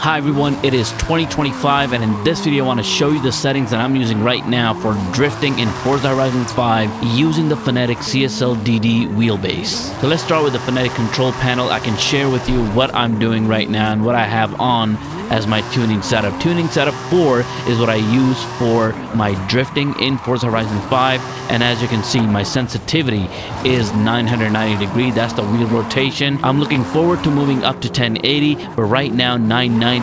Hi everyone, it is 2025 and in this video I want to show you the settings that I'm using right now for drifting in Forza Horizon 5 using the Fanatec CSL DD wheelbase. So let's start with the Fanatec Control Panel. I can share with you what I'm doing right now and what I have on as my tuning setup. Tuning setup 4 is what I use for my drifting in Forza Horizon 5, and as you can see my sensitivity is 990 degree. That's the wheel rotation. I'm looking forward to moving up to 1080, but right now 990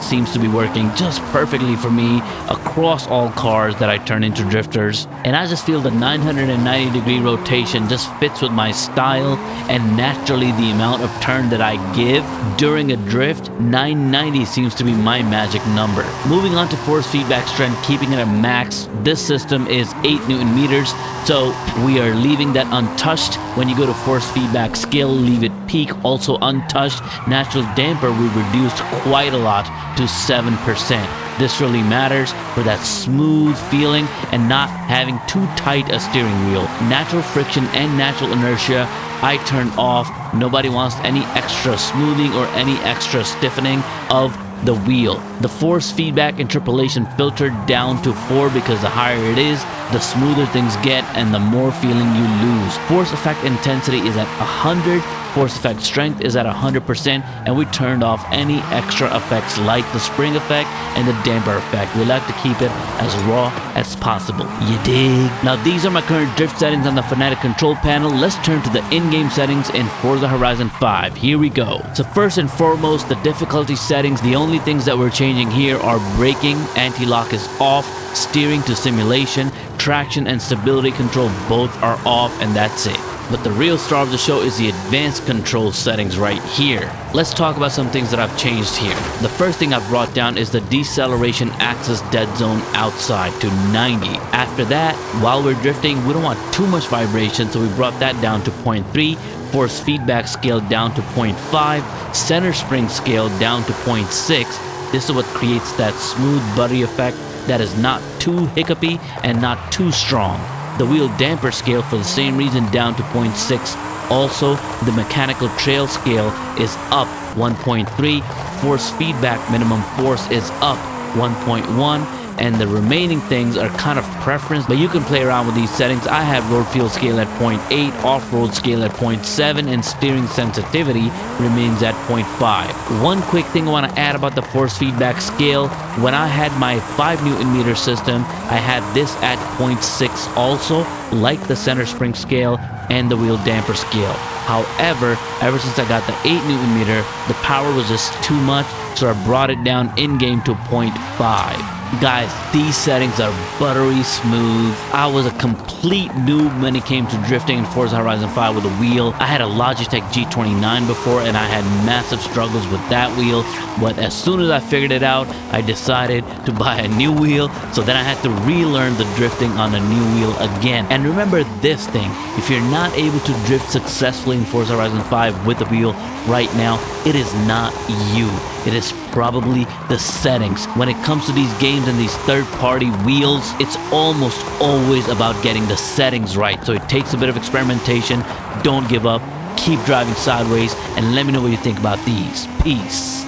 seems to be working just perfectly for me across all cars that I turn into drifters, and I just feel the 990 degree rotation just fits with my style and naturally the amount of turn that I give during a drift. 990 seems to be my magic number. Moving on to force feedback strength, keeping it at max. This system is 8 Newton meters, so we are leaving that untouched. When you go to force feedback scale, leave it peak, also untouched. Natural damper we reduced quite a lot to 7%. This really matters for that smooth feeling and not having too tight a steering wheel. Natural friction and natural inertia I turned off. Nobody wants any extra smoothing or any extra stiffening of the wheel. The force feedback interpolation filtered down to 4 because the higher it is, the smoother things get and the more feeling you lose. Force effect intensity is at 100, force effect strength is at 100%, and we turned off any extra effects like the spring effect and the damper effect. We like to keep it as raw as possible. You dig? Now these are my current drift settings on the Fanatec Control Panel. Let's turn to the in-game settings in Forza Horizon 5. Here we go. So first and foremost, the difficulty settings. The only things that we're changing here are braking, anti-lock is off, steering to simulation, traction and stability control both are off, and that's it. But the real star of the show is the advanced control settings right here. Let's talk about some things that I've changed here. The first thing I've brought down is the deceleration axis dead zone outside to 90. After that, while we're drifting, we don't want too much vibration, so we brought that down to 0.3, force feedback scale down to 0.5, center spring scale down to 0.6. This is what creates that smooth buttery effect that is not too hiccupy and not too strong. The wheel damper scale for the same reason down to 0.6. Also, the mechanical trail scale is up 1.3. Force feedback minimum force is up 1.1. And the remaining things are kind of preference, but you can play around with these settings. I have road feel scale at 0.8, off-road scale at 0.7, and steering sensitivity remains at 0.5. One quick thing I want to add about the force feedback scale, when I had my 5 Newton meter system, I had this at 0.6 also, like the center spring scale and the wheel damper scale. However, ever since I got the 8 Newton meter, the power was just too much, so I brought it down in-game to 0.5. Guys, these settings are buttery smooth. I was a complete noob when it came to drifting in Forza Horizon 5 with a wheel. I had a Logitech G29 before and I had massive struggles with that wheel, but as soon as I figured it out, I decided to buy a new wheel, so then I had to relearn the drifting on a new wheel again. And remember this thing, if you're not able to drift successfully in Forza Horizon 5 with a wheel right now, it is not you. It is probably the settings. When it comes to these games and these third-party wheels, it's almost always about getting the settings right. So it takes a bit of experimentation. Don't give up. Keep driving sideways and let me know what you think about these. Peace.